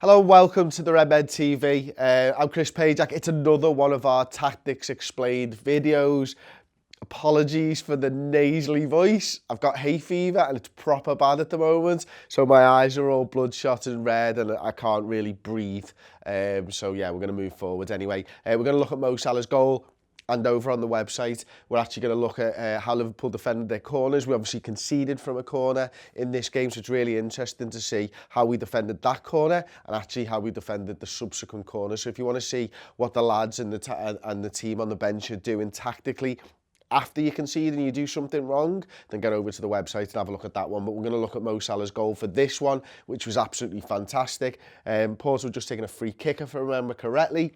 Hello, welcome to the Redmen TV. I'm Chris Pajak. It's another one of our Tactics Explained videos. Apologies for the nasally voice. I've got hay fever and it's proper bad at the moment. So my eyes are all bloodshot and red and I can't really breathe. So yeah, we're going to move forward anyway. We're going to look at Mo Salah's goal. And over on the website, we're actually going to look at how Liverpool defended their corners. We obviously conceded from a corner in this game, so it's really interesting to see how we defended that corner and actually how we defended the subsequent corner. So if you want to see what the lads and the team on the bench are doing tactically after you concede and you do something wrong, then get over to the website and have a look at that one. But we're going to look at Mo Salah's goal for this one, which was absolutely fantastic. Porto just taking a free kick, if I remember correctly.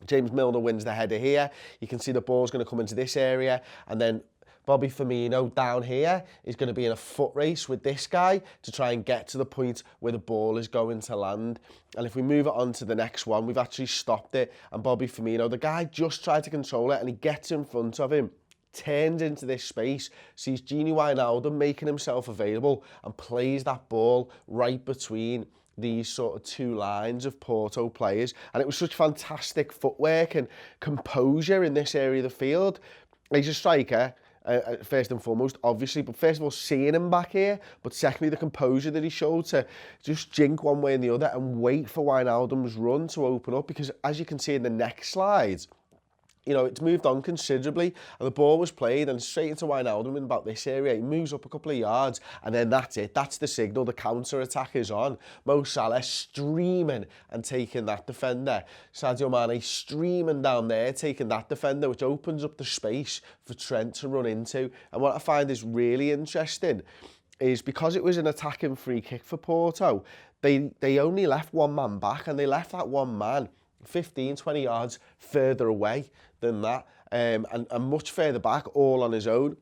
James Milner wins the header here. You can see the ball's going to come into this area, and then Bobby Firmino down here is going to be in a foot race with this guy to try and get to the point where the ball is going to land. And if we move it on to the next one, we've actually stopped it, and Bobby Firmino, the guy just tried to control it, and he gets in front of him, turns into this space, sees Gini Wijnaldum making himself available, and plays that ball right between these sort of two lines of Porto players. And it was such fantastic footwork and composure in this area of the field. He's a striker, first and foremost, obviously, but first of all, seeing him back here, but secondly, the composure that he showed to just jink one way and the other and wait for Wijnaldum's run to open up, because as you can see in the next slide, you know, it's moved on considerably, and the ball was played and straight into Wijnaldum in about this area. He moves up a couple of yards, and then that's it. That's the signal. The counter-attack is on. Mo Salah streaming and taking that defender. Sadio Mane streaming down there, taking that defender, which opens up the space for Trent to run into. And what I find is really interesting is because it was an attacking free kick for Porto, they only left one man back, and they left that one man 15, 20 yards further away than that, and much further back, all on his own.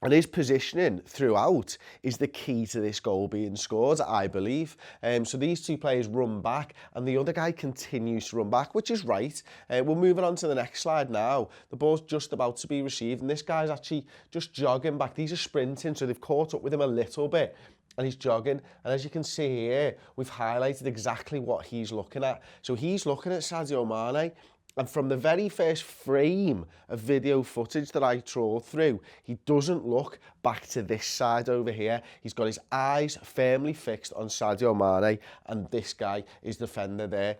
And his positioning throughout is the key to this goal being scored, I believe. So these two players run back, and the other guy continues to run back, which is right. We're moving on to the next slide now. The ball's just about to be received, and this guy's actually just jogging back. These are sprinting, so they've caught up with him a little bit. And he's jogging, and as you can see here, we've highlighted exactly what he's looking at. So he's looking at Sadio Mane, and from the very first frame of video footage that I trawled through, he doesn't look back to this side over here. He's got his eyes firmly fixed on Sadio Mane, and this guy is the defender there.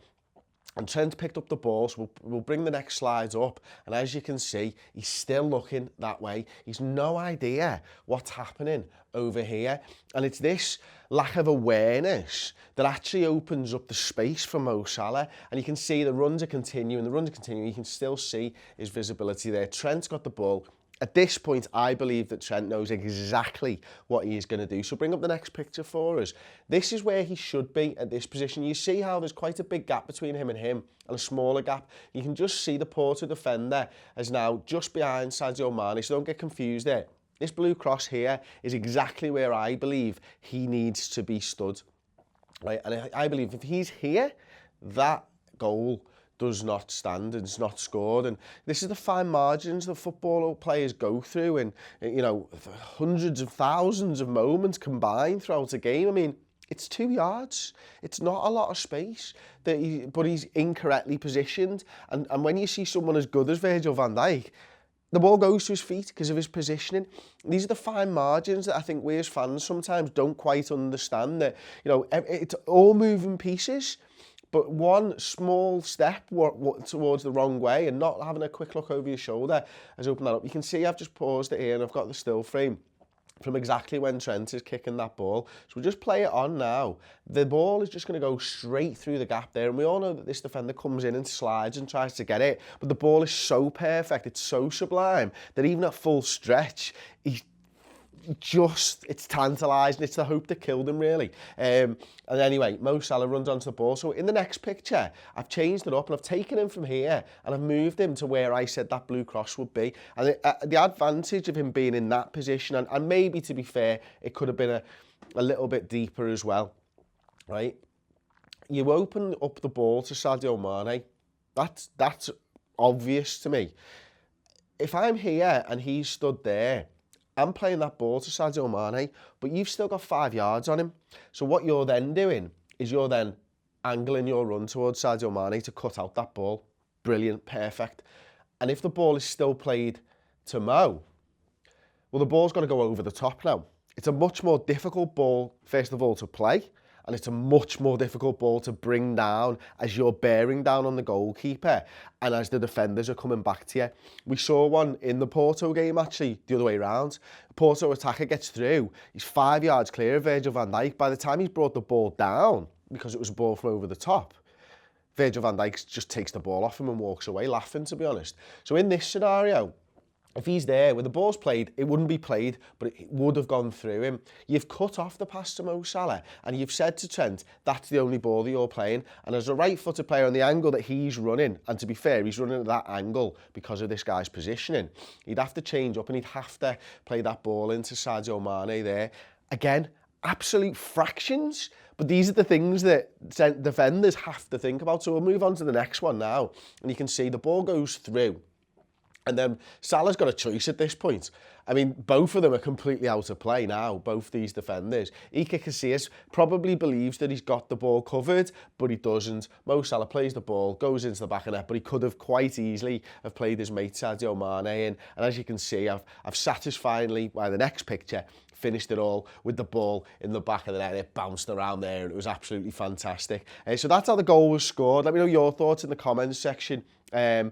And Trent picked up the ball, so we'll bring the next slides up. And as you can see, he's still looking that way. He's no idea what's happening over here. And it's this lack of awareness that actually opens up the space for Mo Salah. And you can see the runs are continuing, You can still see his visibility there. Trent's got the ball. At this point, I believe that Trent knows exactly what he is going to do. So bring up the next picture for us. This is where he should be at this position. You see how there's quite a big gap between him and a smaller gap. You can just see the Porto defender is now just behind Sadio Mane, so don't get confused there. This blue cross here is exactly where I believe he needs to be stood. Right? And I believe if he's here, that goal does not stand and it's not scored. And this is the fine margins that football players go through, and you know, hundreds of thousands of moments combined throughout a game. I mean, it's 2 yards. It's not a lot of space, but he's incorrectly positioned. And when you see someone as good as Virgil van Dijk, the ball goes to his feet because of his positioning. These are the fine margins that I think we as fans sometimes don't quite understand, that, you know, it's all moving pieces. But one small step towards the wrong way and not having a quick look over your shoulder has opened that up. You can see I've just paused it here and I've got the still frame from exactly when Trent is kicking that ball. So we'll just play it on now. The ball is just going to go straight through the gap there. And we all know that this defender comes in and slides and tries to get it. But the ball is so perfect, it's so sublime, that even at full stretch, it's tantalising. It's the hope that killed him, really. And anyway, Mo Salah runs onto the ball. So in the next picture, I've changed it up and I've taken him from here and I've moved him to where I said that blue cross would be. And the advantage of him being in that position, and maybe, to be fair, it could have been a little bit deeper as well, right? You open up the ball to Sadio Mane. That's obvious to me. If I'm here and he's stood there, I'm playing that ball to Sadio Mane, but you've still got 5 yards on him. So what you're then doing is you're then angling your run towards Sadio Mane to cut out that ball. Brilliant, perfect. And if the ball is still played to Mo, well, the ball's got to go over the top now. It's a much more difficult ball, first of all, to play, and it's a much more difficult ball to bring down as you're bearing down on the goalkeeper and as the defenders are coming back to you. We saw one in the Porto game, actually, the other way around. Porto attacker gets through. He's 5 yards clear of Virgil van Dijk. By the time he's brought the ball down, because it was a ball from over the top, Virgil van Dijk just takes the ball off him and walks away laughing, to be honest. So in this scenario, if he's there, where the ball's played, it wouldn't be played, but it would have gone through him. You've cut off the pass to Mo Salah, and you've said to Trent, that's the only ball that you're playing. And as a right-footed player on the angle that he's running, and to be fair, he's running at that angle because of this guy's positioning, he'd have to change up and he'd have to play that ball into Sadio Mane there. Again, absolute fractions, but these are the things that defenders have to think about. So we'll move on to the next one now, and you can see the ball goes through. And then Salah's got a choice at this point. I mean, both of them are completely out of play now, both these defenders. Iker Casillas probably believes that he's got the ball covered, but he doesn't. Mo Salah plays the ball, goes into the back of the net, but he could have quite easily have played his mate Sadio Mane in. And as you can see, I've satisfyingly, by the next picture, finished it all with the ball in the back of the net. It bounced around there and it was absolutely fantastic. So that's how the goal was scored. Let me know your thoughts in the comments section to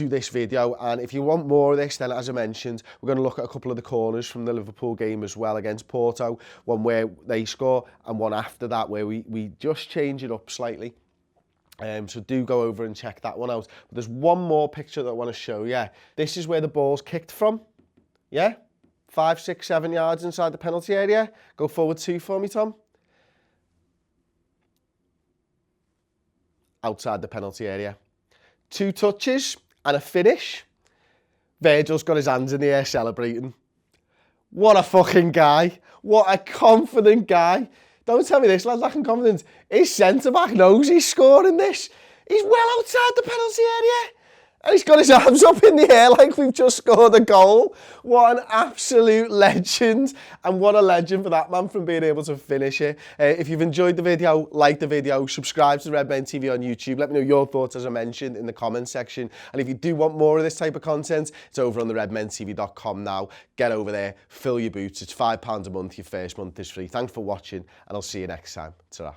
this video, and if you want more of this, then as I mentioned, we're going to look at a couple of the corners from the Liverpool game as well against Porto, one where they score and one after that where we just change it up slightly. So do go over and check that one out. But there's one more picture that I want to show you. This is where the ball's kicked from. Yeah, 5, 6, 7 yards inside the penalty area. Go forward 2 for me, Tom. Outside the penalty area. 2 touches and a finish. Virgil's got his hands in the air celebrating. What a fucking guy. What a confident guy. Don't tell me this lad's lacking confidence. His centre-back knows he's scoring this. He's well outside the penalty area. And he's got his arms up in the air like we've just scored a goal. What an absolute legend. And what a legend for that man from being able to finish it. If you've enjoyed the video, like the video, subscribe to Redmen TV on YouTube. Let me know your thoughts, as I mentioned, in the comments section. And if you do want more of this type of content, it's over on the redmentv.com now. Get over there, fill your boots. It's £5 a month. Your first month is free. Thanks for watching, and I'll see you next time. Ta-ra.